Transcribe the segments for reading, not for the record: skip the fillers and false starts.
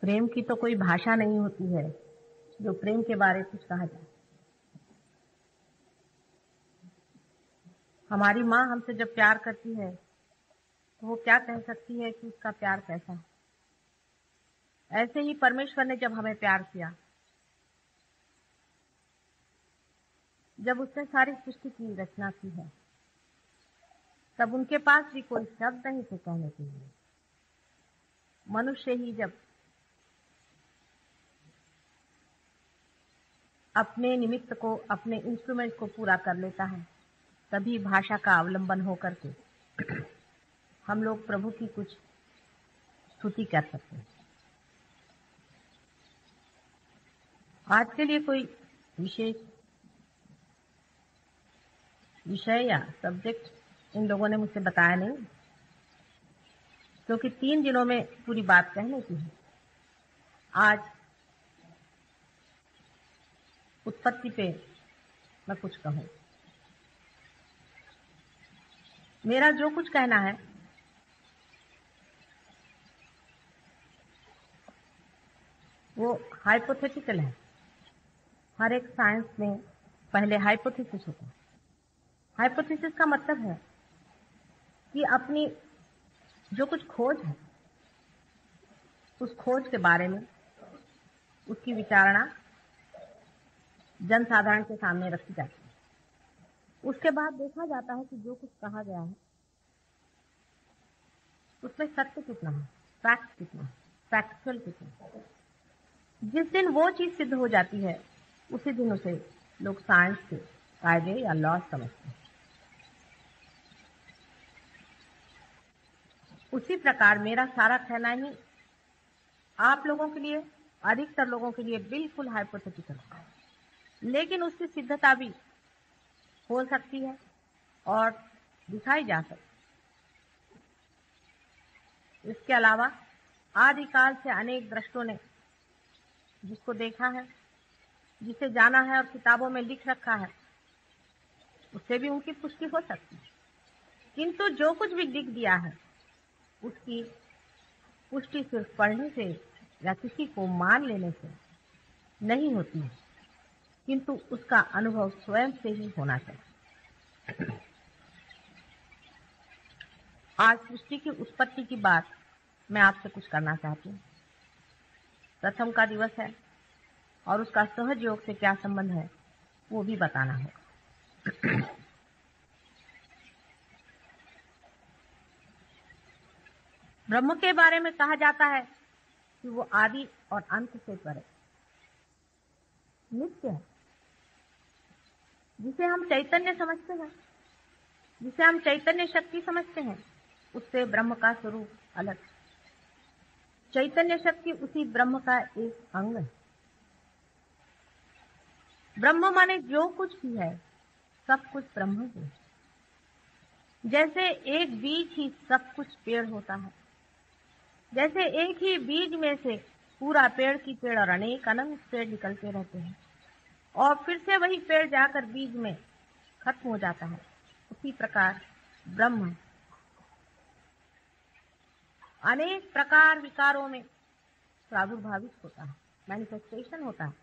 प्रेम की तो कोई भाषा नहीं होती है जो प्रेम के बारे में कुछ कहा जाए। हमारी माँ हमसे जब प्यार करती है तो वो क्या कह सकती है कि उसका प्यार कैसा है। ऐसे ही परमेश्वर ने जब हमें प्यार किया, जब उसने सारी सृष्टि की रचना की है, तब उनके पास भी कोई शब्द नहीं थे कहने के लिए। मनुष्य ही जब अपने निमित्त को, अपने इंस्ट्रूमेंट को पूरा कर लेता है, तभी भाषा का अवलंबन होकर के हम लोग प्रभु की कुछ स्तुति कर सकते हैं। आज के लिए कोई विशेष विषय या सब्जेक्ट इन लोगों ने मुझसे बताया नहीं, क्योंकि 3 दिनों में पूरी बात कहने की है। आज उत्पत्ति पे मैं कुछ कहूं। मेरा जो कुछ कहना है वो हाइपोथेटिकल है। हर एक साइंस में पहले हाइपोथेसिस होता है। हाइपोथेसिस का मतलब है कि अपनी जो कुछ खोज है, उस खोज के बारे में उसकी विचारणा जनसाधारण के सामने रखी जाती है। उसके बाद देखा जाता है कि जो कुछ कहा गया है उसमें सत्य कितना है, फैक्ट कितना है, फैक्चुअल कितना है। जिस दिन वो चीज सिद्ध हो जाती है, उसी दिन उसे लोग साइंस के कायदे या लॉ समझते हैं। उसी प्रकार मेरा सारा कहना ही आप लोगों के लिए, अधिकतर लोगों के लिए बिल्कुल हाइपोथेटिकल है, लेकिन उसकी सिद्धता भी हो सकती है और दिखाई जा सकती है। इसके अलावा आदिकाल से अनेक दृष्टों ने जिसको देखा है, जिसे जाना है और किताबों में लिख रखा है, उससे भी उनकी पुष्टि हो सकती है। किंतु जो कुछ भी लिख दिया है उसकी पुष्टि सिर्फ पढ़ने से या किसी को मान लेने से नहीं होती है, किंतु उसका अनुभव स्वयं से ही होना चाहिए। आज सृष्टि की उत्पत्ति की बात मैं आपसे कुछ करना चाहती हूँ। प्रथम का दिवस है और उसका सहज योग से क्या संबंध है वो भी बताना होगा। ब्रह्म के बारे में कहा जाता है कि वो आदि और अंत से परे नित्य है। जिसे हम चैतन्य समझते हैं, जिसे हम चैतन्य शक्ति समझते हैं, उससे ब्रह्म का स्वरूप अलग। चैतन्य शक्ति उसी ब्रह्म का एक अंग है। ब्रह्म माने जो कुछ भी है, सब कुछ ब्रह्म ही है। जैसे एक बीज ही सब कुछ पेड़ होता है, जैसे एक ही बीज में से पूरा पेड़ की पेड़ और अनेक अनंत पेड़ निकलते रहते हैं और फिर से वही पेड़ जाकर बीज में खत्म हो जाता है, उसी प्रकार ब्रह्म अनेक प्रकार विकारों में प्रादुर्भावित होता है, मैनिफेस्टेशन होता है,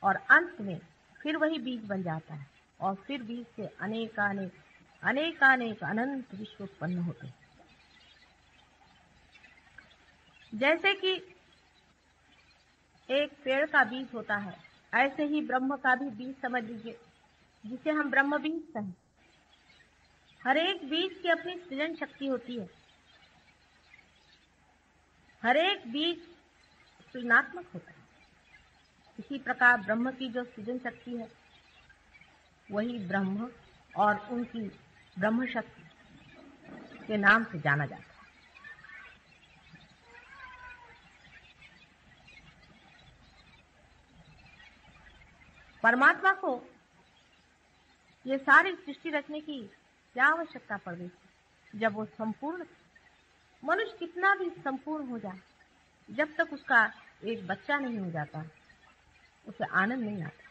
और अंत में फिर वही बीज बन जाता है और फिर बीज से अनेकानेक अनंत विश्व उत्पन्न होते हैं। जैसे कि एक पेड़ का बीज होता है, ऐसे ही ब्रह्म का भी बीज समझ लीजिए, जिसे हम ब्रह्म बीज कहें। हर एक बीज की अपनी सृजन शक्ति होती है। हर एक बीज सृजनात्मक होता है। इसी प्रकार ब्रह्म की जो सृजन शक्ति है, वही ब्रह्म और उनकी ब्रह्म शक्ति के नाम से जाना जाता है। परमात्मा को ये सारी सृष्टि रचने की क्या आवश्यकता पड़ गई, जब वो संपूर्ण। मनुष्य कितना भी संपूर्ण हो जाए, जब तक उसका एक बच्चा नहीं हो जाता, उसे आनंद नहीं आता।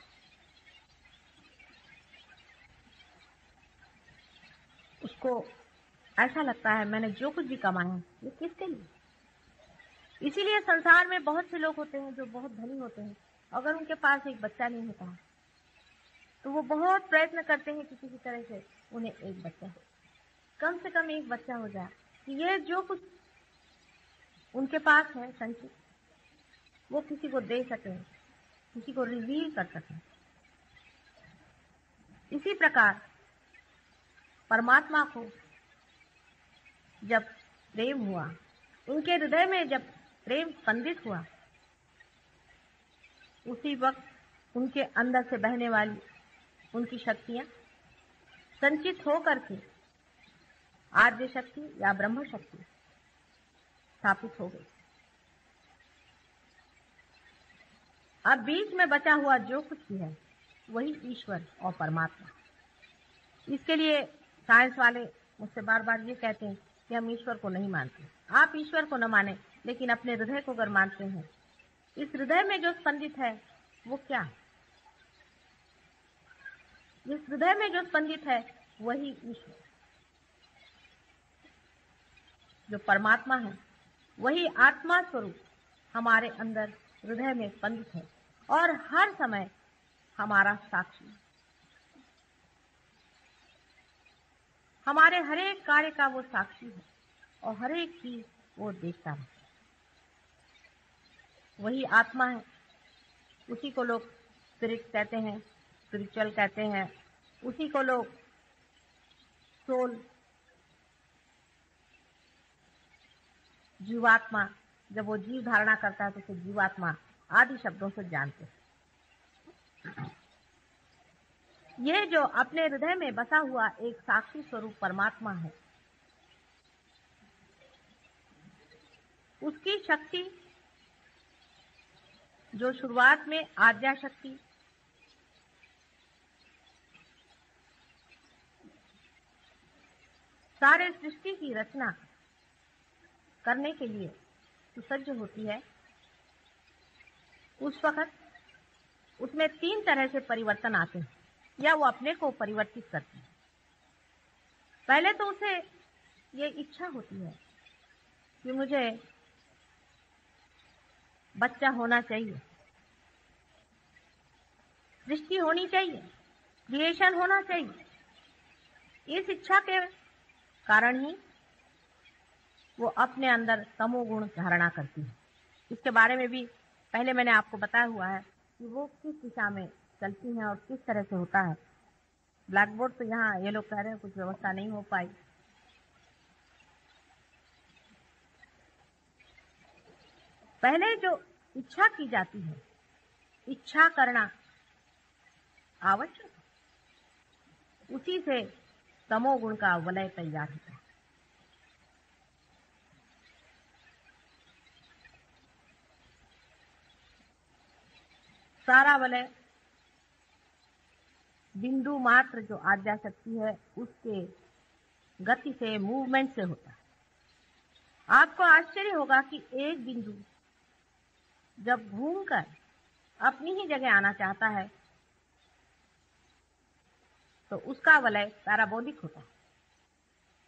उसको ऐसा लगता है मैंने जो कुछ भी कमाया ये किसके लिए, इसीलिए संसार में बहुत से लोग होते हैं जो बहुत धनी होते हैं, अगर उनके पास एक बच्चा नहीं होता तो वो बहुत प्रयत्न करते हैं कि किसी तरह से उन्हें एक बच्चा हो, कम से कम एक बच्चा हो जाए कि ये जो कुछ उनके पास है संचित वो किसी को दे सके, किसी को रिवील कर सके। इसी प्रकार परमात्मा को जब प्रेम हुआ, उनके हृदय में जब प्रेम स्पंदित हुआ, उसी वक्त उनके अंदर से बहने वाली उनकी शक्तियां संचित होकर के आद्य शक्ति या ब्रह्म शक्ति स्थापित हो गई। अब बीच में बचा हुआ जो कुछ भी है वही ईश्वर और परमात्मा। इसके लिए साइंस वाले मुझसे बार बार ये कहते हैं कि हम ईश्वर को नहीं मानते। आप ईश्वर को न माने, लेकिन अपने हृदय को अगर मानते हैं, इस हृदय में जो स्पंदित है वो क्या है? इस हृदय में जो स्पंदित है वही ईश्वर, जो परमात्मा है, वही आत्मा स्वरूप हमारे अंदर हृदय में स्पंदित है और हर समय हमारा साक्षी, हमारे हर एक कार्य का वो साक्षी है और हर एक चीज वो देखता है। वही आत्मा है, उसी को लोग स्पिरिट कहते हैं, स्पिरिचुअल कहते हैं, उसी को लोग सोल, जीवात्मा, जब वो जीव धारणा करता है तो उसे जीवात्मा आदि शब्दों से जानते हैं। ये जो अपने हृदय में बसा हुआ एक साक्षी स्वरूप परमात्मा है, उसकी शक्ति जो शुरुआत में आद्या शक्ति, सारे सृष्टि की रचना करने के लिए सुसज्ज होती है, उस वक्त उसमें 3 तरह से परिवर्तन आते हैं या वो अपने को परिवर्तित करती है। पहले तो उसे ये इच्छा होती है कि मुझे बच्चा होना चाहिए, सृष्टि होनी चाहिए, क्रिएशन होना चाहिए। इस इच्छा के कारण ही वो अपने अंदर तमोगुण धारणा करती है। इसके बारे में भी पहले मैंने आपको बताया हुआ है कि वो किस दिशा में चलती हैं और किस तरह से होता है। ब्लैक बोर्ड तो यहाँ ये लोग कह रहे हैं कुछ व्यवस्था नहीं हो पाई। पहले जो इच्छा की जाती है, इच्छा करना आवश्यक, उसी से तमोगुण का वलय तैयार होता है। सारा वलय बिंदु मात्र जो आद्या शक्ति है उसके गति से, मूवमेंट से होता है। आपको आश्चर्य होगा कि एक बिंदु जब घूमकर अपनी ही जगह आना चाहता है तो उसका वलय पैराबोलिक होता है।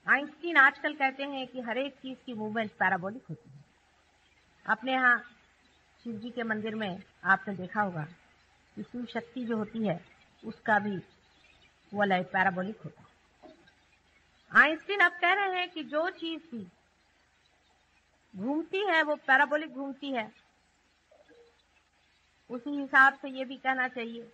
आइंस्टीन आजकल कहते हैं कि हर एक चीज की मूवमेंट पैराबोलिक होती है। अपने यहाँ शिव जी के मंदिर में आपने देखा होगा कि शिव शक्ति जो होती है उसका भी वलय पैराबोलिक होता है। आइंस्टीन अब कह रहे हैं कि जो चीज भी घूमती है वो पैराबोलिक घूमती है। उसी हिसाब से ये भी कहना चाहिए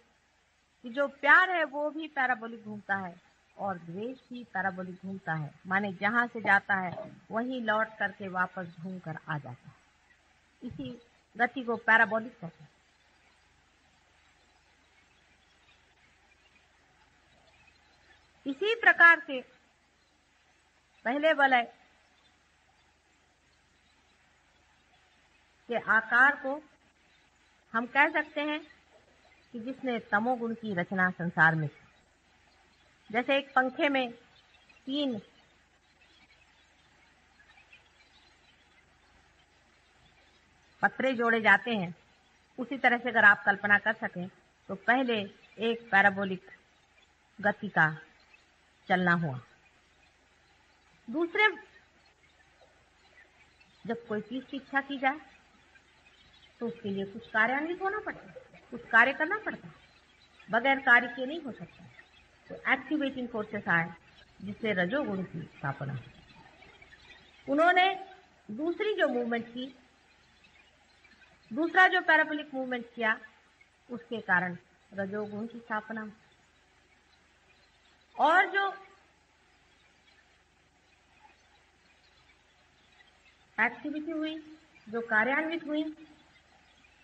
कि जो प्यार है वो भी पैराबोलिक घूमता है और द्वेष भी पैराबोलिक घूमता है, माने जहां से जाता है वहीं लौट करके वापस घूम कर आ जाता है। इसी गति को पैराबोलिक कहते हैं। इसी प्रकार से पहले वलय के आकार को हम कह सकते हैं कि जिसने तमोगुण की रचना संसार में की। जैसे एक पंखे में 3 पत्रे जोड़े जाते हैं, उसी तरह से अगर आप कल्पना कर सकें तो पहले एक पैराबोलिक गति का चलना हुआ, दूसरे जब कोई चीज की इच्छा की जाए तो उसके लिए कुछ कार्यान्वित होना पड़ता है, कुछ कार्य करना पड़ता है, बगैर कार्य के नहीं हो सकता। तो एक्टिवेटिंग फोर्सेस आए जिससे रजोगुण की स्थापना हुई। उन्होंने दूसरी जो मूवमेंट की, दूसरा जो पैराबोलिक मूवमेंट किया, उसके कारण रजोगुण की स्थापना हुई। और जो एक्टिविटी हुई, जो कार्यान्वित हुई,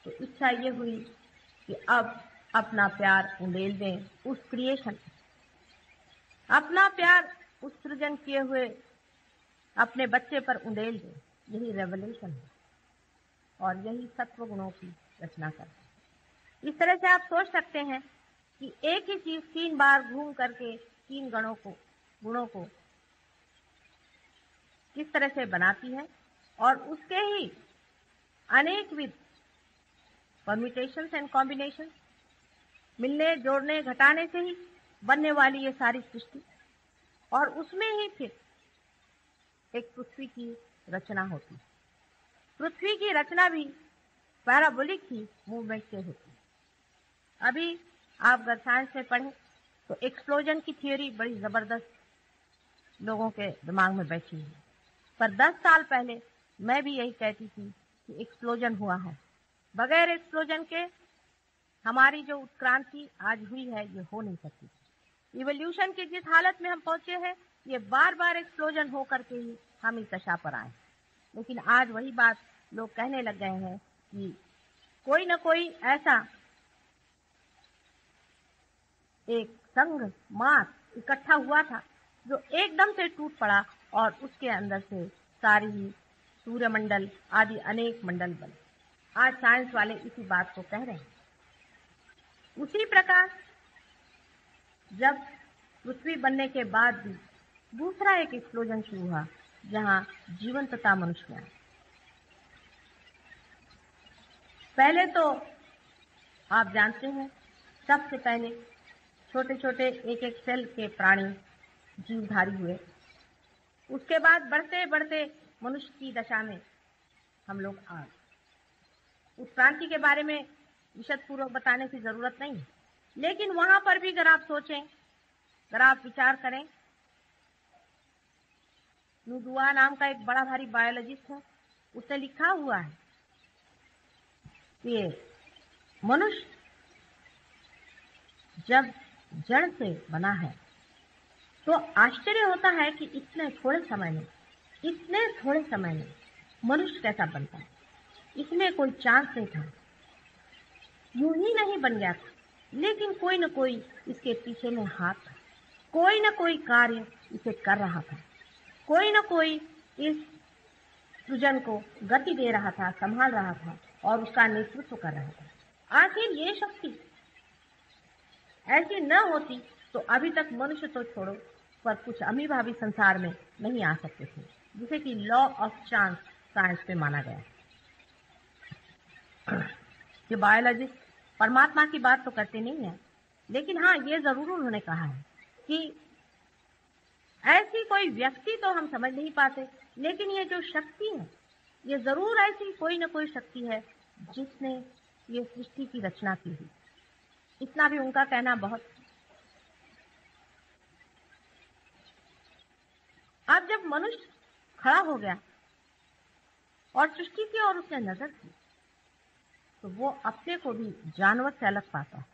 तो इच्छा ये हुई कि अब अपना प्यार उंडेल दें उस क्रिएशन, अपना प्यार उस सृजन किए हुए अपने बच्चे पर उंडेल दें। यही रेवोल्यूशन है और यही सत्व गुणों की रचना करता है। इस तरह से आप सोच सकते हैं कि एक ही चीज 3 बार घूम करके 3 गुणों को किस तरह से बनाती है और उसके ही अनेकविध परम्यूटेशंस एंड कॉम्बिनेशन, मिलने जोड़ने घटाने से ही बनने वाली ये सारी सृष्टि, और उसमें ही फिर एक पृथ्वी की रचना होती है। पृथ्वी की रचना भी पैराबोलिक ही मूवमेंट से होती है। अभी आप अगर साइंस में पढ़ें तो एक्सप्लोजन की थियोरी बड़ी जबरदस्त लोगों के दिमाग में बैठी है, पर 10 साल पहले मैं भी यही कहती थी कि एक्सप्लोजन हुआ है। बगैर एक्सप्लोजन के हमारी जो उत्क्रांति आज हुई है ये हो नहीं सकती। इवोल्यूशन की जिस हालत में हम पहुंचे हैं, ये बार बार एक्सप्लोजन हो करके ही हम इस दशा पर आए। लेकिन आज वही बात लोग कहने लग गए हैं कि कोई न कोई ऐसा एक संघ मास इकट्ठा हुआ था जो एकदम से टूट पड़ा और उसके अंदर से सारी ही सूर्यमंडल आदि अनेक मंडल बने। आज साइंस वाले इसी बात को कह रहे हैं। उसी प्रकार जब पृथ्वी बनने के बाद भी दूसरा एक एक्सप्लोजन शुरू हुआ जहां जीवंतता मनुष्य में आई। पहले तो आप जानते हैं सबसे पहले छोटे छोटे एक एक सेल के प्राणी जीवधारी हुए। उसके बाद बढ़ते बढ़ते मनुष्य की दशा में हम लोग आ गए। उत्क्रांति के बारे में विशद पूर्वक बताने की जरूरत नहीं है, लेकिन वहां पर भी अगर आप सोचें, अगर आप विचार करें, नुदुआ नाम का एक बड़ा भारी बायोलॉजिस्ट है, उसने लिखा हुआ है कि मनुष्य जब जड़ से बना है तो आश्चर्य होता है कि इतने थोड़े समय में मनुष्य कैसा बनता है। इसमें कोई चांस नहीं था, यूं ही नहीं बन गया था, लेकिन कोई न कोई इसके पीछे में हाथ था, कोई न कोई कार्य इसे कर रहा था, कोई न कोई इस सृजन को गति दे रहा था, संभाल रहा था और उसका नेतृत्व कर रहा था। आखिर ये शक्ति ऐसी न होती तो अभी तक मनुष्य तो छोड़ो पर कुछ अमीबा भी संसार में नहीं आ सकते थे, जिसे कि लॉ ऑफ चांस साइंस में माना गया। ये बायोलॉजिस्ट परमात्मा की बात तो करते नहीं है, लेकिन हाँ ये जरूर उन्होंने कहा है कि ऐसी कोई व्यक्ति तो हम समझ नहीं पाते, लेकिन ये जो शक्ति है ये जरूर ऐसी कोई न कोई शक्ति है जिसने ये सृष्टि की रचना की है। इतना भी उनका कहना बहुत। अब जब मनुष्य खड़ा हो गया और सृष्टि की ओर उसने नजर की तो वो अपने को भी जानवर से अलग पाता है।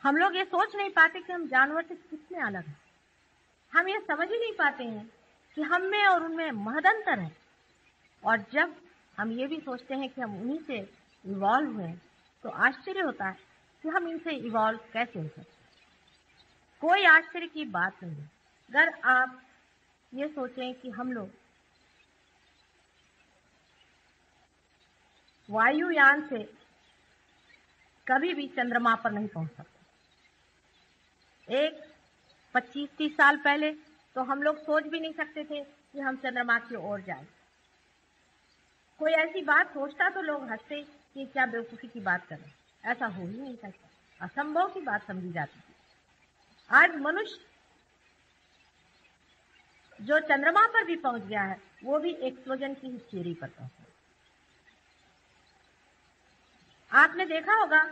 हम लोग ये सोच नहीं पाते कि हम जानवर से कितने अलग हैं। हम ये समझ ही नहीं पाते हैं कि हम में और उनमें महदंतर है। और जब हम ये भी सोचते हैं कि हम उन्हीं से इवॉल्व हुए तो आश्चर्य होता है कि हम इनसे इवॉल्व कैसे हो सकते। कोई आश्चर्य की बात नहीं है। अगर आप ये सोचें कि हम लोग वायुयान से कभी भी चंद्रमा पर नहीं पहुंच सकते। एक 25-30 साल पहले तो हम लोग सोच भी नहीं सकते थे कि हम चंद्रमा की ओर जाएं। कोई ऐसी बात सोचता तो लोग हंसते कि क्या बेवकूफी की बात कर रहे हैं, ऐसा हो ही नहीं सकता, असंभव की बात समझी जाती थी। आज मनुष्य जो चंद्रमा पर भी पहुंच गया है वो भी एक्सप्लोजन की ही थ्योरी पर पहुंचा। आपने देखा होगा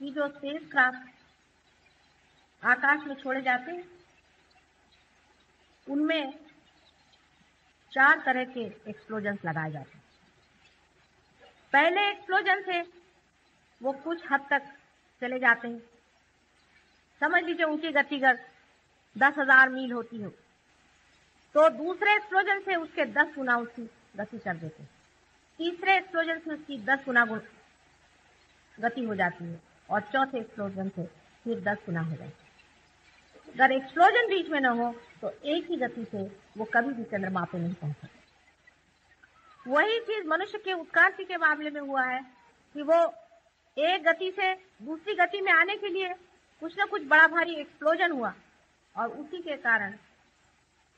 कि जो स्पेसक्राफ्ट आकाश में छोड़े जाते हैं उनमें 4 तरह के एक्सप्लोजन्स लगाए जाते हैं। पहले एक्सप्लोजन से वो कुछ हद तक चले जाते हैं, समझ लीजिए उनकी गति 10,000 मील होती हो, तो दूसरे एक्सप्लोजन से उसके 10 गुना उसकी गति कर देते हैं, तीसरे एक्सप्लोजन से उसकी 10 गुना गति हो जाती है और चौथे एक्सप्लोजन से फिर 10 गुना हो जाती है। अगर एक्सप्लोजन बीच में न हो तो एक ही गति से वो कभी भी चंद्रमा पे नहीं पहुंच सकते। वही चीज मनुष्य के उत्क्रांति के मामले में हुआ है कि वो एक गति से दूसरी गति में आने के लिए कुछ न कुछ बड़ा भारी एक्सप्लोजन हुआ और उसी के कारण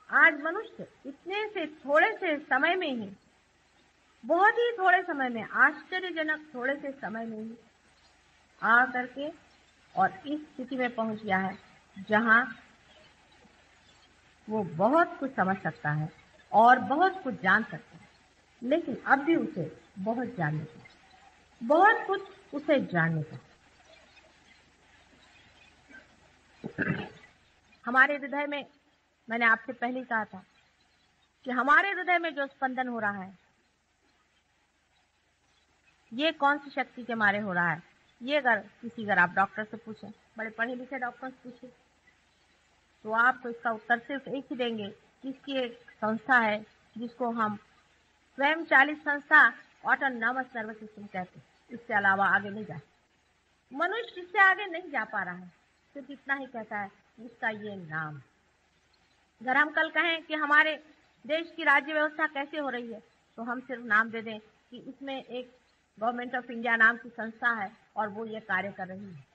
आज मनुष्य इतने से थोड़े से समय में ही, बहुत ही थोड़े समय में, आश्चर्यजनक थोड़े से समय में ही आ करके और इस स्थिति में पहुंच गया है जहां वो बहुत कुछ समझ सकता है और बहुत कुछ जान सकता है, लेकिन अब भी उसे बहुत जानने का, बहुत कुछ उसे जानने का। हमारे हृदय में, मैंने आपसे पहले ही कहा था कि हमारे हृदय में जो स्पंदन हो रहा है ये कौन सी शक्ति के मारे हो रहा है, ये अगर आप डॉक्टर से पूछें, बड़े पढ़े लिखे डॉक्टर से पूछें, तो आपको इसका उत्तर सिर्फ एक ही देंगे कि इसकी एक संस्था है जिसको हम स्वयंचालित संस्था ऑटोनॉमस नर्वस सिस्टम कहते हैं। इससे अलावा आगे नहीं जा, मनुष्य इससे आगे नहीं जा पा रहा है, सिर्फ इतना ही कहता है इसका ये नाम। अगर हम कल कहें कि हमारे देश की राज्य व्यवस्था कैसे हो रही है, तो हम सिर्फ नाम दे दें कि इसमें एक गवर्नमेंट ऑफ इंडिया नाम की संस्था है और वो ये कार्य कर रही है,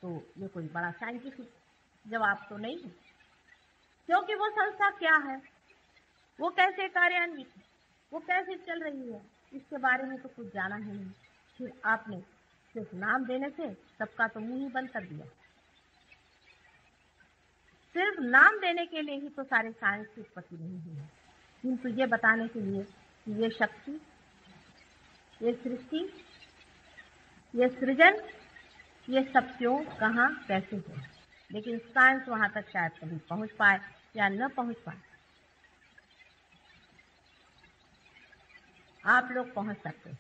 तो ये कोई बड़ा साइंटिफिक जवाब तो नहीं है, क्योंकि वो संस्था क्या है, वो कैसे कार्यान्वित है, वो कैसे चल रही है, इसके बारे में तो कुछ जाना ही नहीं। फिर आपने सिर्फ नाम देने से सबका तो मुंह ही बंद कर दिया। सिर्फ नाम देने के लिए ही तो सारे साइंस की उत्पत्ति नहीं हुई है, किंतु ये बताने के लिए कि ये शक्ति, ये सृष्टि, ये सृजन, ये सब क्यों, कहाँ, कैसे हो। लेकिन साइंस वहां तक शायद कभी पहुंच पाए या न पहुंच पाए। आप लोग पहुंच सकते हैं।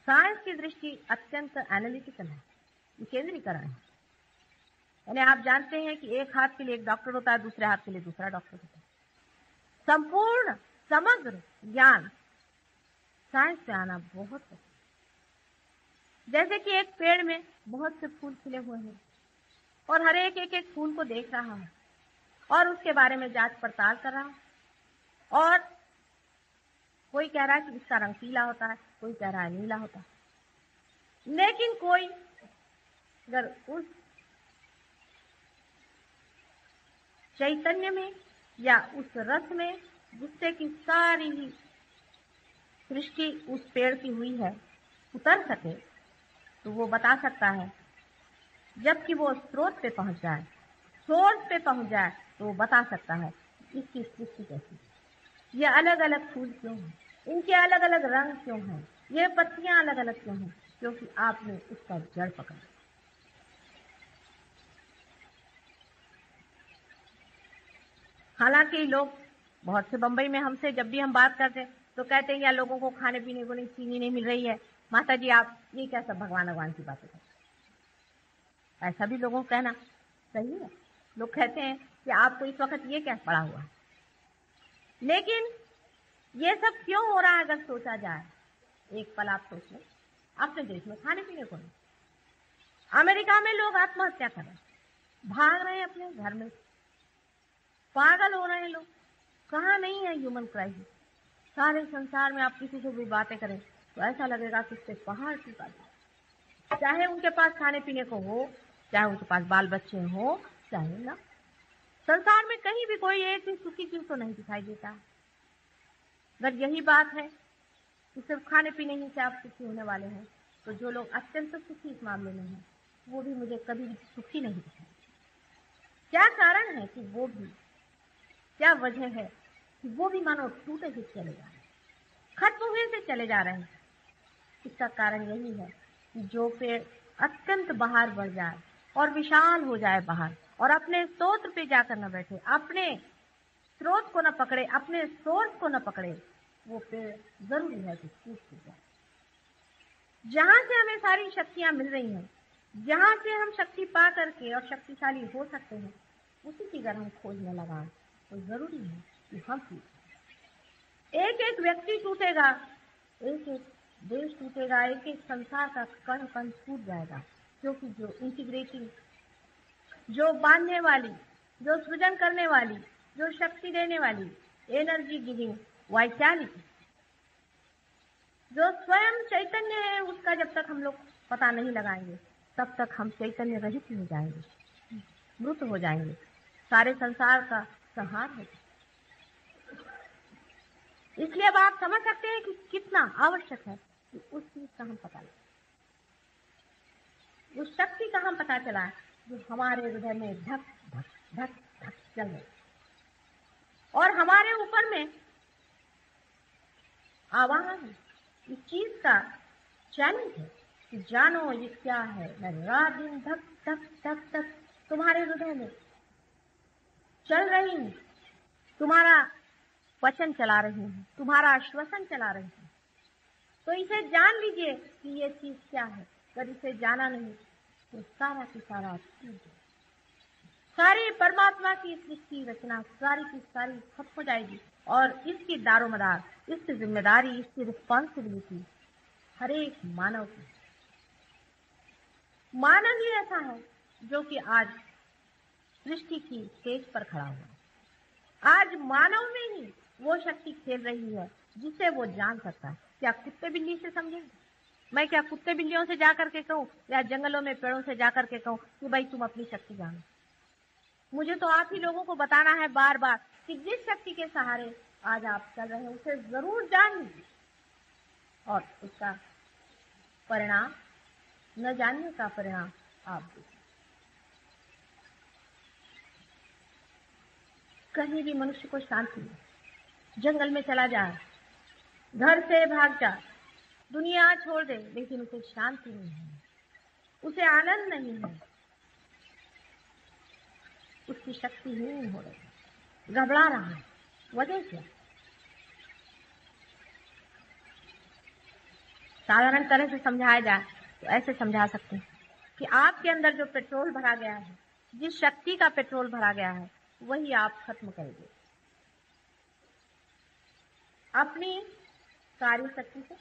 साइंस की दृष्टि अत्यंत एनालिटिकल है, केंद्रीकरण है। यानी आप जानते हैं कि एक हाथ के लिए एक डॉक्टर होता है, दूसरे हाथ के लिए दूसरा डॉक्टर होता है। संपूर्ण समग्र ज्ञान साइंस से आना बहुत है। जैसे कि एक पेड़ में बहुत से फूल खिले हुए हैं और हर एक फूल को देख रहा है और उसके बारे में जांच पड़ताल कर रहा है, और कोई कह रहा है कि इसका रंग पीला होता है, कोई कह रहा है नीला होता है, लेकिन कोई अगर उस चैतन्य में या उस रस में जिससे कि सारी ही सृष्टि उस पेड़ की हुई है उतर सके, तो वो बता सकता है। जबकि वो स्रोत पे पहुंच जाए, सोर्स पे पहुंच जाए, तो वो बता सकता है इसकी सृष्टि कैसी, ये अलग अलग फूल क्यों हैं, इनके अलग अलग रंग क्यों हैं, ये पत्तियां अलग अलग क्यों हैं, क्योंकि आपने उसका जड़ पकड़ा। हालांकि लोग बहुत से बंबई में हमसे जब भी हम बात करते हैं तो कहते हैं या लोगों को खाने पीने को नहीं, चीनी नहीं मिल रही है, माता जी आप ये क्या सब भगवान की बातें करते। ऐसा भी लोगों को कहना सही है। लोग कहते हैं कि आपको इस वक्त ये क्या पड़ा हुआ है, लेकिन ये सब क्यों हो रहा है अगर सोचा जाए। एक पल आप सोच लें, अपने देश में खाने पीने को नहीं, अमेरिका में लोग आत्महत्या कर रहे हैं, भाग रहे हैं अपने घर में, पागल हो रहे हैं लोग। कहाँ नहीं है ह्यूमन क्राइसिस। सारे संसार में आप किसी से भी बातें करें तो ऐसा लगेगा कि उससे पहाड़ टूटा जाए, चाहे उनके पास खाने पीने को हो, चाहे उनके पास बाल बच्चे हो, चाहे ना। संसार में कहीं भी कोई एक ही सुखी जीव तो नहीं दिखाई देता। अगर यही बात है कि सिर्फ खाने पीने ही से आप सुखी होने वाले हैं, तो जो लोग अत्यंत सुखी इस मामले में हैं वो भी मुझे कभी भी सुखी नहीं दिखाई। क्या कारण है कि क्या वजह है कि वो भी मानो टूटे हुए चले जा रहे हैं। खत्म हुए से चले जा रहे हैं। इसका कारण यही है कि जो पेड़ अत्यंत बाहर बढ़ जाए और विशाल हो जाए बाहर और अपने स्रोत पे जाकर न बैठे, अपने स्रोत को न पकड़े, अपने सोर्स को न पकड़े, वो पेड़ जरूरी है कि टूट जाए। जहां से हमें सारी शक्तियां मिल रही हैं, जहां से हम शक्ति पा करके और शक्तिशाली हो सकते हैं, उसी की अगर हम खोजने लगा तो जरूरी है कि हम एक एक व्यक्ति टूटेगा, एक एक देश टूटेगा, एक एक संसार का कण कण टूट जाएगा, क्योंकि जो इंटीग्रेटिंग, जो बांधने वाली, जो सृजन करने वाली, जो शक्ति देने वाली, एनर्जी गिविंग वाइटैलिटी, जो स्वयं चैतन्य है, उसका जब तक हम लोग पता नहीं लगाएंगे तब तक हम चैतन्य रहित हो जाएंगे, मृत हो जाएंगे, सारे संसार का संहार होगा। इसलिए अब आप समझ सकते हैं कि कितना आवश्यक है कि उस चीज का हम पता लगे, उस शक्ति का हम पता चला जो हमारे हृदय में धक धक धक धक चल रही और हमारे ऊपर में आवाहन है, इस चीज का चैलेंज है कि जानो ये क्या है। मैं रात दिन धक धक धक धक तुम्हारे हृदय में चल रही हूं, तुम्हारा वचन चला रही हूं, तुम्हारा आश्वासन चला रही हूं। तो इसे जान लीजिए कि ये चीज क्या है। अगर इसे जाना नहीं तो सारा की सारा सारी परमात्मा की सृष्टि रचना सारी की सारी खत्म हो जाएगी और इसकी दारोमदार, इसकी जिम्मेदारी, इसकी रिस्पॉन्सिबिलिटी हर एक मानव की। मानव ही ऐसा है जो कि आज सृष्टि की स्टेज पर खड़ा हुआ। आज मानव में ही वो शक्ति खेल रही है जिसे वो जान सकता है। क्या कुत्ते बिल्ली से समझेंगे? मैं क्या कुत्ते बिल्लियों से जाकर के कहूँ या जंगलों में पेड़ों से जाकर के कहूँ कि भाई तुम अपनी शक्ति जानो? मुझे तो आप ही लोगों को बताना है बार बार कि जिस शक्ति के सहारे आज आप चल रहे हैं उसे जरूर जान लीजिए और उसका परिणाम, न जानने का परिणाम आप देखिए। कहीं भी मनुष्य को शांति नहीं, जंगल में चला जाए, घर से भाग जाए, दुनिया छोड़ दे, लेकिन उसे शांति नहीं है, उसे आनंद नहीं है, उसकी शक्ति ही नहीं हो रही, घबरा रहा है। वजह क्या? साधारण तरह से समझाया जाए तो ऐसे समझा सकते हैं कि आपके अंदर जो पेट्रोल भरा गया है, जिस शक्ति का पेट्रोल भरा गया है, वही आप खत्म करेंगे अपनी कार्य शक्ति से।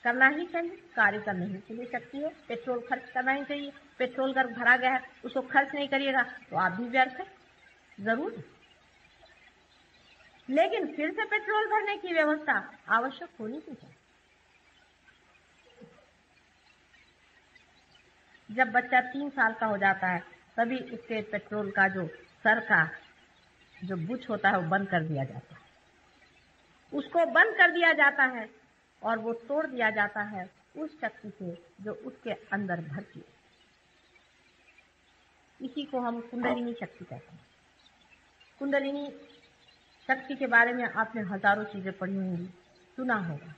करना ही चाहिए, कार्य करने ही के लिए शक्ति है, पेट्रोल खर्च करना ही चाहिए। पेट्रोल अगर भरा गया है उसको खर्च नहीं करिएगा तो आप भी व्यर्थ है, जरूर। लेकिन फिर से पेट्रोल भरने की व्यवस्था आवश्यक होनी चाहिए। जब बच्चा 3 साल का हो जाता है तभी उसके पेट्रोल का जो सर का जो बुच होता है वो बंद कर दिया जाता है, उसको बंद कर दिया जाता है और वो तोड़ दिया जाता है उस शक्ति से जो उसके अंदर भरती है। इसी को हम कुंडलिनी शक्ति कहते हैं। कुंडलिनी शक्ति के बारे में आपने हजारों चीजें पढ़ी होंगी, सुना होगा,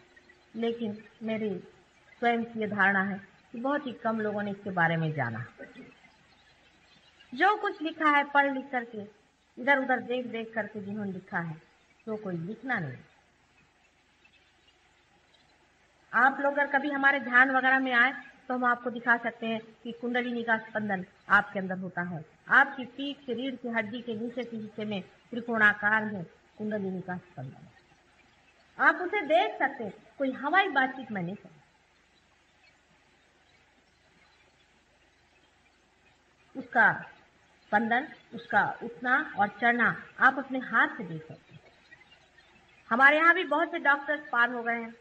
लेकिन मेरी स्वयं की धारणा है कि बहुत ही कम लोगों ने इसके बारे में जाना। जो कुछ लिखा है पढ़ लिख करके, इधर उधर देख देख करके जिन्होंने लिखा है, तो कोई लिखना नहीं। आप लोग अगर कभी हमारे ध्यान वगैरह में आए तो हम आपको दिखा सकते हैं कि कुंडलिनी का स्पंदन आपके अंदर होता है। आपकी पीठ से रीढ़ की हड्डी के नीचे के हिस्से में त्रिकोणाकार में कुंडलिनी का स्पंदन, आप उसे देख सकते हैं। कोई हवाई बातचीत में नहीं कर, उसका स्पंदन, उसका उठना और चढ़ना आप अपने हाथ से देख सकते हैं। हमारे यहाँ भी बहुत से डॉक्टर्स पार हो गए हैं,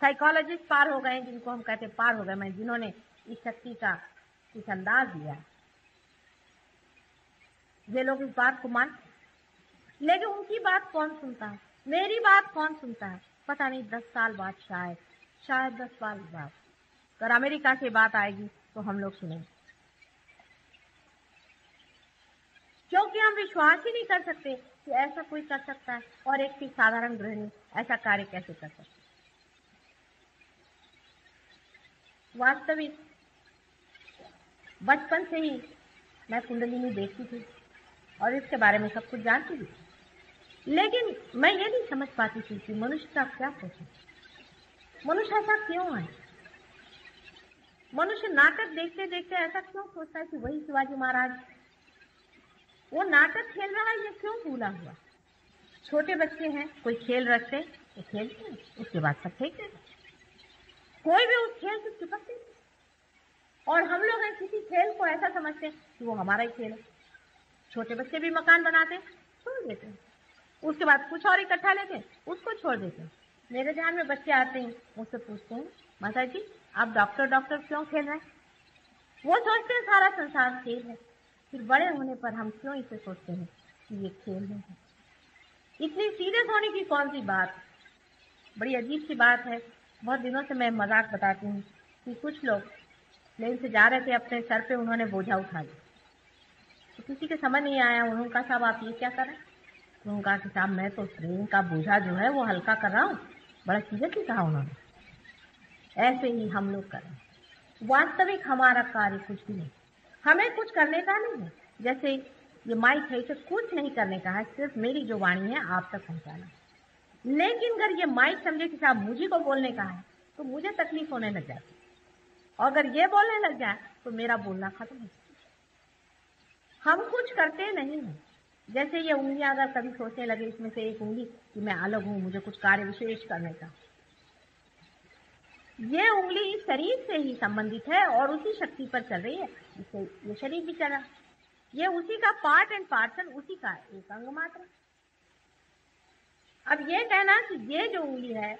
साइकोलॉजिस्ट पार हो गए हैं, जिनको हम कहते हैं पार हो गए, मैं जिन्होंने इस शक्ति का कुछ अंदाज दिया। ये लोग इस बात को मान, लेकिन उनकी बात कौन सुनता है, मेरी बात कौन सुनता है? पता नहीं 10 साल बाद, शायद 10 साल बाद अगर अमेरिका से बात आएगी तो हम लोग सुनेंगे, क्योंकि कि हम विश्वास ही नहीं कर सकते कि ऐसा कोई कर सकता है और एक भी साधारण गृहिणी ऐसा कार्य कैसे कर सकती। वास्तविक बचपन से ही मैं कुंडलिनी देखती थी और इसके बारे में सब कुछ जानती थी, लेकिन मैं ये नहीं समझ पाती थी कि मनुष्य का क्या सोचे, मनुष्य ऐसा क्यों है, मनुष्य नाटक देखते देखते ऐसा क्यों सोचता है कि वही शिवाजी महाराज वो नाटक खेल रहा है, ये क्यों भूला हुआ। छोटे बच्चे हैं, कोई खेल रखते तो खेलते हैं, उसके बाद सब फेंक देते, कोई भी उस खेल से चिपकते, और हम लोग किसी खेल को ऐसा समझते हैं कि वो हमारा ही खेल है। छोटे बच्चे भी मकान बनाते छोड़ देते हैं, उसके बाद कुछ और इकट्ठा लेते उसको छोड़ देते हैं। मेरे ध्यान में बच्चे आते हैं, मुझसे पूछते हैं, माता जी आप डॉक्टर डॉक्टर क्यों खेल रहे हैं। वो सोचते हैं सारा संसार खेल है, फिर बड़े होने पर हम क्यों इसे सोचते हैं कि ये खेल है। इतनी सीरियस होने की कौन सी बात। बड़ी अजीब सी बात है। बहुत दिनों से मैं मजाक बताती हूँ कि कुछ लोग प्लेन से जा रहे थे, अपने सर पे उन्होंने बोझा उठा लिया, तो किसी के समझ नहीं आया। उन्होंने कहा साहब आप ये क्या कर रहे हैं। उन्होंने कहा कि साहब मैं तो ट्रेन का बोझा जो है वो हल्का कर रहा हूँ। बड़ा सीरियसली कहा उन्होंने। ऐसे ही हम लोग करें। वास्तविक हमारा कार्य कुछ भी नहीं, हमें कुछ करने का नहीं है। जैसे ये माइक है, इसे कुछ नहीं करने का है, सिर्फ मेरी जो वाणी है आप तक पहुंचाना। लेकिन अगर ये माइक समझे कि साहब मुझे को बोलने का है तो मुझे तकलीफ होने लग जाती, और अगर ये बोलने लग जाए तो मेरा बोलना खत्म हो। हम कुछ करते नहीं हैं। जैसे ये उंगलियां अगर कभी सोचने लगे इसमें से एक उंगली कि मैं अलग हूं, मुझे कुछ कार्य विशेष करने का, ये उंगली इस शरीर से ही संबंधित है और उसी शक्ति पर चल रही है जिससे ये शरीर भी चला। ये उसी का पार्ट एंड पार्सल, उसी का एक अंग मात्र। अब ये कहना कि ये जो उंगली है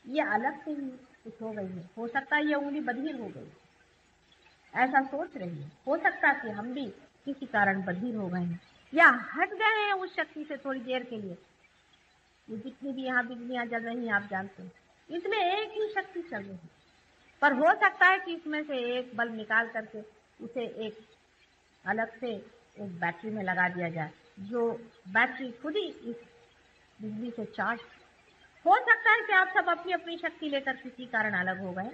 ये अलग से ही कुछ हो गई है, हो सकता है ये उंगली बधिर हो गई, ऐसा सोच रही है। हो सकता है कि हम भी किसी कारण बधिर हो गए हैं या हट गए हैं उस शक्ति से थोड़ी देर के लिए। ये जितनी भी यहाँ बिजलियां जल रही हैं आप जानते हैं, इसमें एक ही शक्ति चल रही है, पर हो सकता है कि इसमें से एक बल्ब निकाल करके उसे एक अलग से एक बैटरी में लगा दिया जाए, जो बैटरी खुद ही इस बिजली से चार्ज। हो सकता है कि आप सब अपनी अपनी शक्ति लेकर किसी कारण अलग हो गए,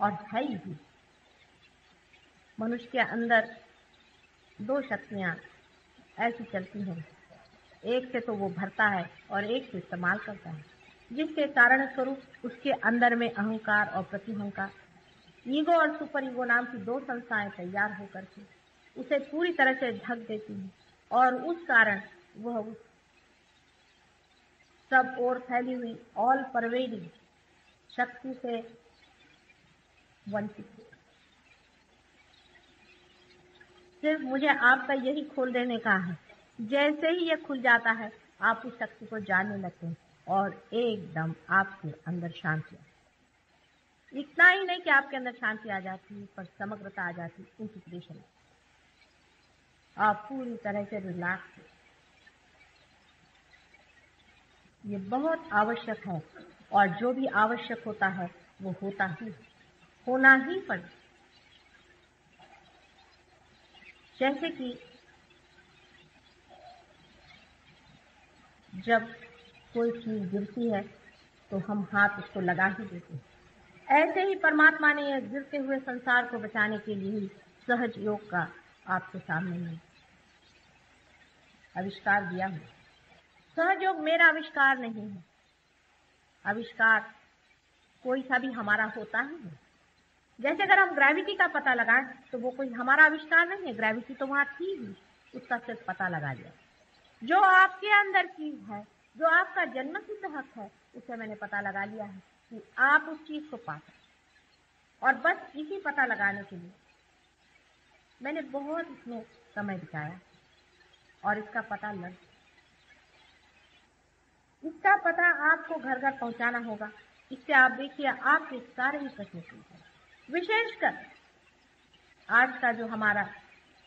और है ही मनुष्य के अंदर दो शक्तियां ऐसी चलती हैं, एक से तो वो भरता है और एक से इस्तेमाल करता है, जिसके कारण स्वरूप उसके अंदर में अहंकार और प्रतिहंकार, ईगो और सुपर ईगो नाम की दो संस्थाएं तैयार होकर के उसे पूरी तरह से ढक देती हैं, और उस कारण वह उस सब ओर फैली हुई ऑल परवेडिंग शक्ति से वंचित है। सिर्फ मुझे आपका यही खोल देने का है। जैसे ही ये खुल जाता है आप उस शक्ति को जानने लगते हैं और एकदम आपके अंदर शांति। इतना ही नहीं कि आपके अंदर शांति आ जाती है, पर समग्रता आ जाती है, इंटीग्रेशन। आप पूरी तरह से रिलैक्स। ये बहुत आवश्यक है, और जो भी आवश्यक होता है वो होता ही, होना ही पड़े। जैसे कि जब कोई चीज गिरती है तो हम हाथ उसको लगा ही देते हैं, ऐसे ही परमात्मा ने यह गिरते हुए संसार को बचाने के लिए सहज योग का आपके सामने में आविष्कार दिया है। सहज योग मेरा आविष्कार नहीं है, आविष्कार कोई सा भी हमारा होता ही है। जैसे अगर हम ग्रेविटी का पता लगाएं तो वो कोई हमारा आविष्कार नहीं है, ग्रेविटी तो वहां थी ही, उसका सिर्फ पता लगा लिया। जो आपके अंदर चीज है, जो आपका जन्मसिद्ध हक है, उसे मैंने पता लगा लिया है कि आप उस चीज को पा सकते। और बस इसी पता लगाने के लिए मैंने बहुत इसमें समय बिताया, और इसका पता लग, इसका पता आपको घर घर पहुंचाना होगा। इससे आप देखिए आपके सारे ही प्रश्न पूछ, विशेषकर आज का जो हमारा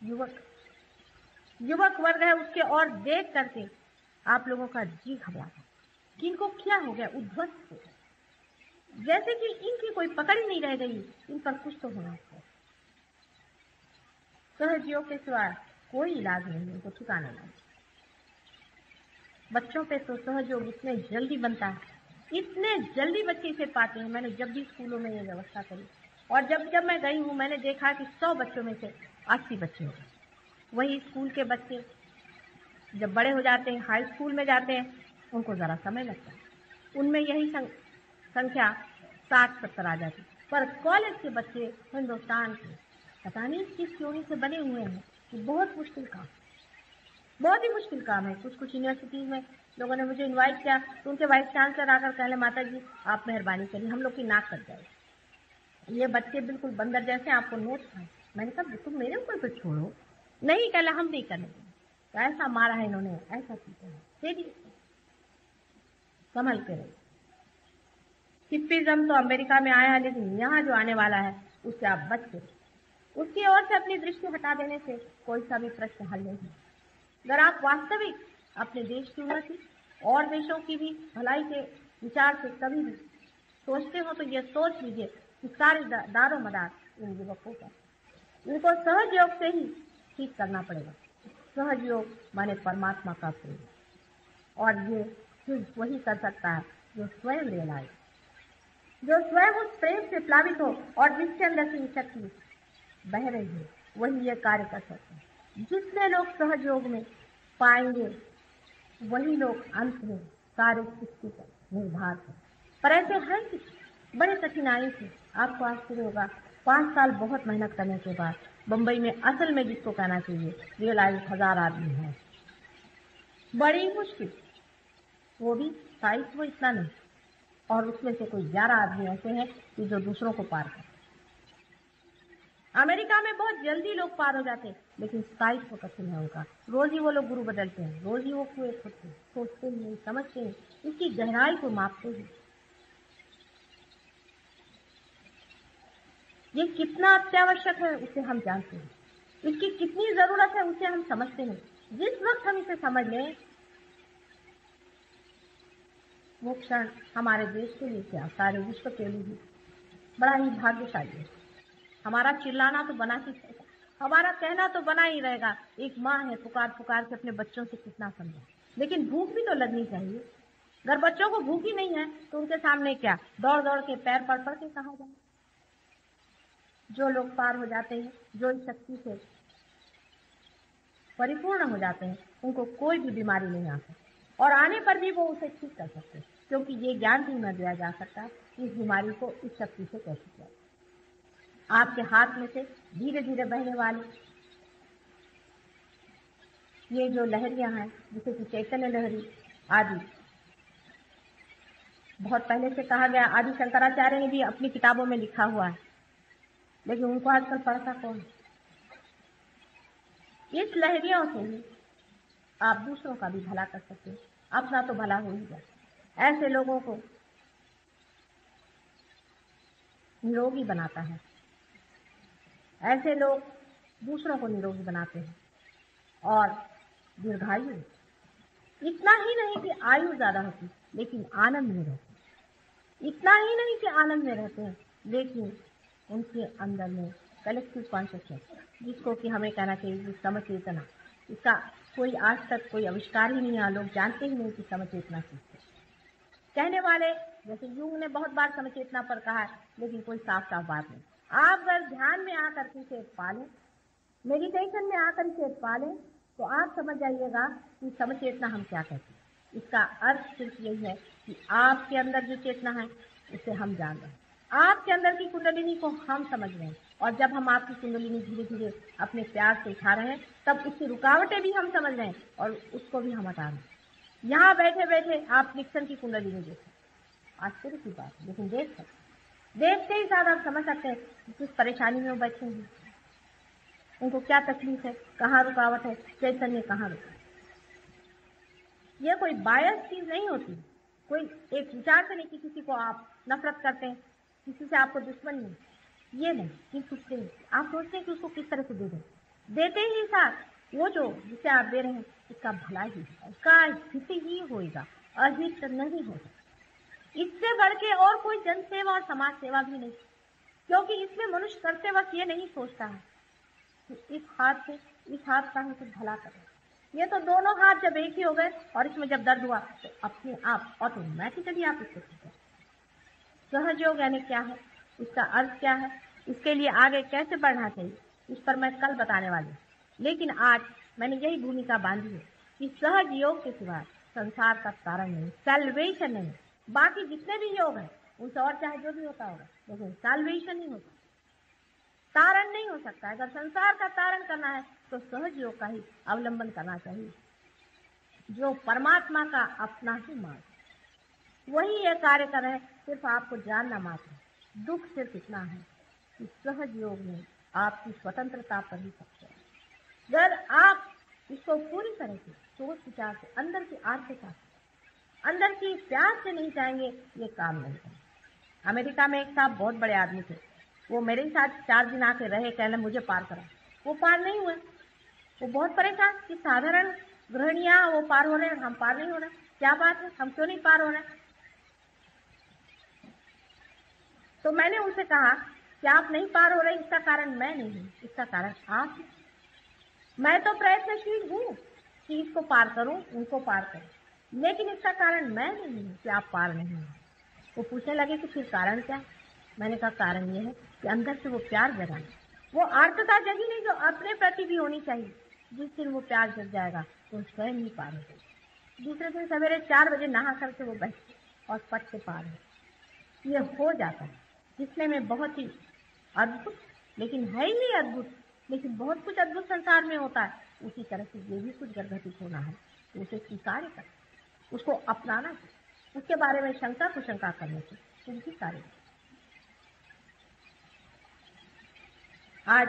युवक वर्ग है, उसके और देख करके आप लोगों का जी घबराता कि इनको क्या हो गया, उद्ध्वस्त हो गया, जैसे कि इनकी कोई पकड़ ही नहीं रह गई, इन पर कुछ तो होना चाहिए। सहज योग के सिवाय कोई इलाज नहीं, उनको ठिकाना नहीं। बच्चों पे तो सहयोग इतने जल्दी बनता है, इतने जल्दी बच्चे इसे पाते हैं। मैंने जब भी स्कूलों में ये व्यवस्था करी और जब जब मैं गई हूँ, मैंने देखा कि 100 बच्चों में से 80 बच्चे हो गए। वही स्कूल के बच्चे जब बड़े हो जाते हैं, हाई स्कूल में जाते हैं, उनको ज़रा समय लगता है, उनमें यही संख्या 60-70 आ जाती। पर कॉलेज के बच्चे हिंदुस्तान के पता नहीं किस चोरी से बने हुए हैं कि बहुत मुश्किल काम, बहुत ही मुश्किल काम है। कुछ कुछ यूनिवर्सिटीज में लोगों ने मुझे इनवाइट किया तो उनके वाइस चांसलर आकर कहले, माता जी आप मेहरबानी करिए, हम लोग की नाक कट जाए, ये बच्चे बिल्कुल बंदर जैसे, आपको नोट था। मैंने कहा तुम मेरे ऊपर तो छोड़ो, नहीं कहला हम नहीं करने देंगे। तो ऐसा मारा है इन्होंने, ऐसा किया, संभल के रहे। हिप्पिज्म तो अमेरिका में आया है, लेकिन यहाँ जो आने वाला है उससे आप बच के, उसकी ओर से अपनी दृष्टि हटा देने से कोई सा भी प्रश्न हल नहीं। अगर आप वास्तविक अपने देश की उन्नति और देशों की भी भलाई के विचार से कभी भी सोचते हो तो ये सोच लीजिए कि सारे दारो मदार इन युवकों का, इनको सहयोग से ही ठीक करना पड़ेगा। सहयोग माने परमात्मा का प्रेम, और ये सिर्फ वही कर सकता है जो स्वयं रियलाइज, जो स्वयं उस प्रेम से प्लावित हो और जिसके अंदर से शक्ति बह रही है, वही ये कार्य कर सकते हैं। जितने लोग सहयोग में पाएंगे वही लोग अंत में सारे सृष्टि पर निर्भर हैं। पर ऐसे हैं कि बड़े कठिनाई से, आपको आश्चर्य होगा, 5 साल बहुत मेहनत करने के बाद बंबई में असल में जिसको कहना चाहिए रियलाइज 1000 आदमी है, बड़ी मुश्किल, वो भी साइज वो इतना नहीं, और उसमें से कोई 11 आदमी ऐसे हैं कि जो दूसरों को पार करते। अमेरिका में बहुत जल्दी लोग पार हो जाते हैं, लेकिन साइज तो कठिन है उनका। रोज ही वो लोग गुरु बदलते हैं, रोज ही वो कुएं खोदते हैं, सोचते नहीं, समझते हैं, इसकी गहराई को मापते हैं। ये कितना अत्यावश्यक है उसे हम जानते हैं, इसकी कितनी जरूरत है उसे हम समझते हैं। जिस वक्त हम इसे समझ लें, वो क्षण हमारे देश के लिए क्या, सारे विश्व के लिए बड़ा ही भाग्यशाली है। हमारा चिल्लाना तो बना ही रहेगा, हमारा कहना तो बना ही रहेगा। एक माँ है, पुकार पुकार के अपने बच्चों से कितना समझा, लेकिन भूख भी तो लगनी चाहिए। अगर बच्चों को भूख ही नहीं है तो उनके सामने क्या दौड़ दौड़ के पैर पड़ पड़ के कहा जाए। जो लोग पार हो जाते हैं, जो इस शक्ति से परिपूर्ण हो जाते हैं, उनको कोई भी बीमारी नहीं आती, और आने पर भी वो उसे ठीक कर सकते हैं, क्योंकि ये ज्ञान भी न दिया जा सकता कि इस बीमारी को इस शक्ति से कैसे किया। आपके हाथ में से धीरे धीरे बहने वाली ये जो लहरियां हैं, जिसे कि चैतन्य लहरी आदि, बहुत पहले से कहा गया, आदि शंकराचार्य ने भी अपनी किताबों में लिखा हुआ है, लेकिन उनको आजकल पढ़ता कौन। इस लहरियों से ही आप दूसरों का भी भला कर सकते हैं, अपना तो भला हो ही जाए। ऐसे लोगों को निरोगी बनाता है, ऐसे लोग दूसरों को निरोगी बनाते हैं और दीर्घायु। इतना ही नहीं कि आयु ज्यादा होती, लेकिन आनंद में रहते। इतना ही नहीं कि आनंद में रहते हैं, लेकिन उनके अंदर में कलेक्टिव कॉन्शियसनेस, जिसको कि हमें कहना चाहिए समचेतना, इसका कोई आज तक कोई आविष्कार ही नहीं है। लोग जानते ही नहीं कि समचेतना की कहने वाले, जैसे यूंग ने बहुत बार समचेतना पर कहा है, लेकिन कोई साफ साफ बात नहीं। आप अगर ध्यान में आकर के इसे पालें, मेडिटेशन में आकर इसे पालें, तो आप समझ जाइएगा कि समचेतना हम क्या कहते हैं। इसका अर्थ सिर्फ यही है कि आपके अंदर जो चेतना है उसे हम जान रहे हैं, आपके अंदर की कुंडलिनी को हम समझ रहे हैं, और जब हम आपकी कुंडलिनी धीरे धीरे अपने प्यार से उठा रहे हैं, तब उसकी रुकावटें भी हम समझ रहे हैं और उसको भी हम हटा रहे हैं। यहाँ बैठे बैठे आप निक्सन की कुंडलिनी देखें, आश्चर्य की बात, लेकिन देख सकते, देखते ही साथ आप समझ सकते हैं कि किस परेशानी में वो बैठे हैं, उनको क्या तकलीफ है, कहाँ रुकावट है, चैतन्य कहाँ रुका। यह कोई बायस चीज नहीं होती, कोई एक विचार से नहीं कि किसी को आप नफरत करते हैं, किसी से आपको दुश्मनी है, ये नहीं। कि सोचते हैं, आप सोचते हैं कि उसको किस तरह से दे दें, देते ही साथ वो जो जिसे आप दे रहे हैं उसका भला ही है, उसका हित ही होगा, अहित नहीं होगा। इससे बढ़ के और कोई जन सेवा और समाज सेवा भी नहीं, क्योंकि इसमें मनुष्य करते वक्त ये नहीं सोचता है कि इस हाथ से इस हाथ का हमसे भला करें। ये तो दोनों हाथ जब एक ही हो गए और इसमें जब दर्द हुआ तो अपने आप ऑटोमेटिकली आप इसको ठीक है। सहयोग यानी क्या है, इसका अर्थ क्या है, इसके लिए आगे कैसे बढ़ना चाहिए, इस पर मैं कल बताने वाली हूँ। लेकिन आज मैंने यही भूमिका बांधी है कि सहज योग के सिवा संसार का तारण नहीं, सैल्वेशन नहीं। बाकी जितने भी योग हैं उनसे और चाहे जो भी होता होगा, लेकिन सैल्वेशन नहीं होता, तारण नहीं हो सकता। अगर संसार का तारण करना है तो सहज योग का ही अवलंबन करना चाहिए, जो परमात्मा का अपना ही मार्ग, वही ये कार्य कर रहे हैं। सिर्फ आपको जानना मात्र। दुख सिर्फ इतना है कि सहज योग में आपकी स्वतंत्रता पर ही सकते हैं। अगर आप इसको पूरी तरह से सोच विचार से, अंदर की आर्थिकता, अंदर की प्यार से नहीं चाहेंगे, ये काम नहीं करेंगे। अमेरिका में एक साहब बहुत बड़े आदमी थे, वो मेरे साथ 4 दिन आके रहे, कहने मुझे पार करा। वो पार नहीं हुए। वो बहुत परेशान कि साधारण गृहिणियां वो पार हो रहे हैं, हम पार नहीं हो रहे, क्या बात है, हम क्यों नहीं पार हो रहे। तो मैंने उनसे कहा कि आप नहीं पार हो रहे, इसका कारण मैं नहीं हूं, इसका कारण आप हैं। मैं तो प्रयत्नशील हूं कि इसको पार करूं, उनको पार करूं, लेकिन इसका कारण मैं नहीं हूं कि आप पार नहीं हो। वो पूछने लगे कि फिर कारण क्या। मैंने कहा कारण ये है कि अंदर से वो प्यार जगा, वो आर्तता जगी नहीं जो अपने प्रति भी होनी चाहिए। जिस दिन वो प्यार जग जाएगा तो स्वयं ही पार हो जाएगा। दूसरे दिन सवेरे 4 बजे नहा करके वो बैठते और पट से पार हो। ये हो जाता है, जिसमें में बहुत ही अद्भुत, लेकिन है ही अद्भुत, लेकिन बहुत कुछ अद्भुत संसार में होता है। उसी तरह से ये भी कुछ घटित होना है तो उसे स्वीकार कर, उसको अपनाना, उसके बारे में शंका कुशंका करने से कुछ भी कार्य। आज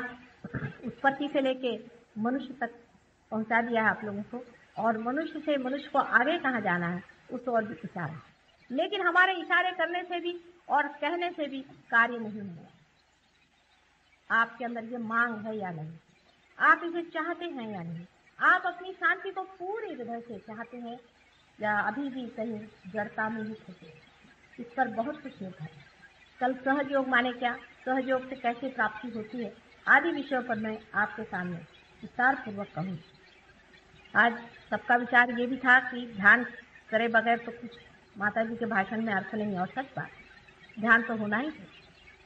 उत्पत्ति से लेके मनुष्य तक पहुंचा दिया है आप लोगों को, और मनुष्य से मनुष्य को आगे कहाँ जाना है उस और भी इशारा है। लेकिन हमारे इशारे करने से भी और कहने से भी कार्य नहीं होगा। आपके अंदर ये मांग है या नहीं, आप इसे चाहते हैं या नहीं, आप अपनी शांति को पूरी हृदय से चाहते हैं या अभी भी कहीं जड़ता में ही फंसे, इस पर बहुत कुछ निर्भर है। कल सहयोग माने क्या, सहयोग से कैसे प्राप्ति होती है, आदि विषयों पर मैं आपके सामने विस्तार पूर्वक कहूँ। आज सबका विचार ये भी था कि ध्यान करे बगैर तो कुछ माता जी के भाषण में अर्थ नहीं, और सच बात, ध्यान तो होना ही है।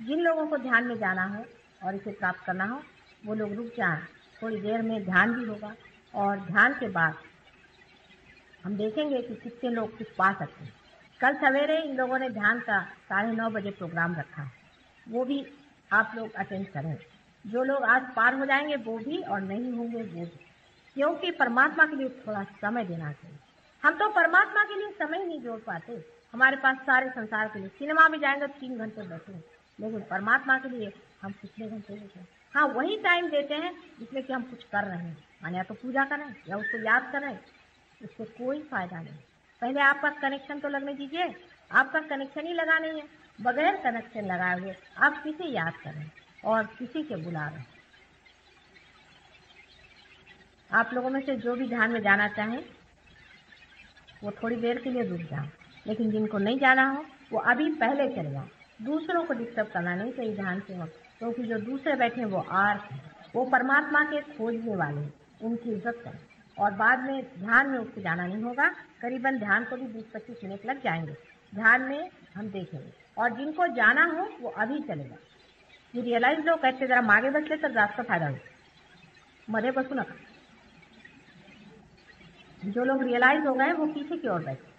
जिन लोगों को ध्यान में जाना हो और इसे प्राप्त करना हो वो लोग रुक जाएं, थोड़ी देर में ध्यान भी होगा, और ध्यान के बाद हम देखेंगे कि कितने लोग कुछ पा सकते हैं। कल सवेरे इन लोगों ने ध्यान का 9:30 बजे प्रोग्राम रखा है, वो भी आप लोग अटेंड करें। जो लोग आज पार हो जाएंगे वो भी, और नहीं होंगे वो भी, क्योंकि परमात्मा के लिए थोड़ा समय देना चाहिए। हम तो परमात्मा के लिए समय ही नहीं जोड़ पाते। हमारे पास सारे संसार के लिए, सिनेमा में जाएंगे 3 घंटे बैठे, लेकिन परमात्मा के लिए हम कितने घंटे देते हैं। हाँ, वही टाइम देते हैं जिसमें कि हम कुछ कर रहे हैं, माने या तो पूजा करें या उसको याद करें, उससे कोई फायदा नहीं। पहले आपका कनेक्शन तो लगने दीजिए। आपका कनेक्शन ही लगा नहीं है, बगैर कनेक्शन लगाए हुए आप किसे याद करें और किसी के बुला रहे हैं। आप लोगों में से जो भी ध्यान में जाना चाहें वो थोड़ी देर के लिए रुक जाओ, लेकिन जिनको नहीं जाना हो वो अभी पहले चले जाओ। दूसरों को डिस्टर्ब करना नहीं चाहिए ध्यान के वक्त, क्योंकि जो दूसरे बैठे हैं वो आर्थ है, वो परमात्मा के खोजने वाले हैं, उनकी इज्जत करें। और बाद में ध्यान में उसको जाना नहीं होगा। करीबन ध्यान को भी 20-25 मिनट लग जाएंगे, ध्यान में हम देखेंगे। और जिनको जाना हो वो अभी चलेगा। ये रियलाइज लोग कहते जरा मागे बसले तर जास्त फायदा हो, मध्ये बसू नका। जो लोग रियलाइज हो गए वो पीछे की ओर बैठे।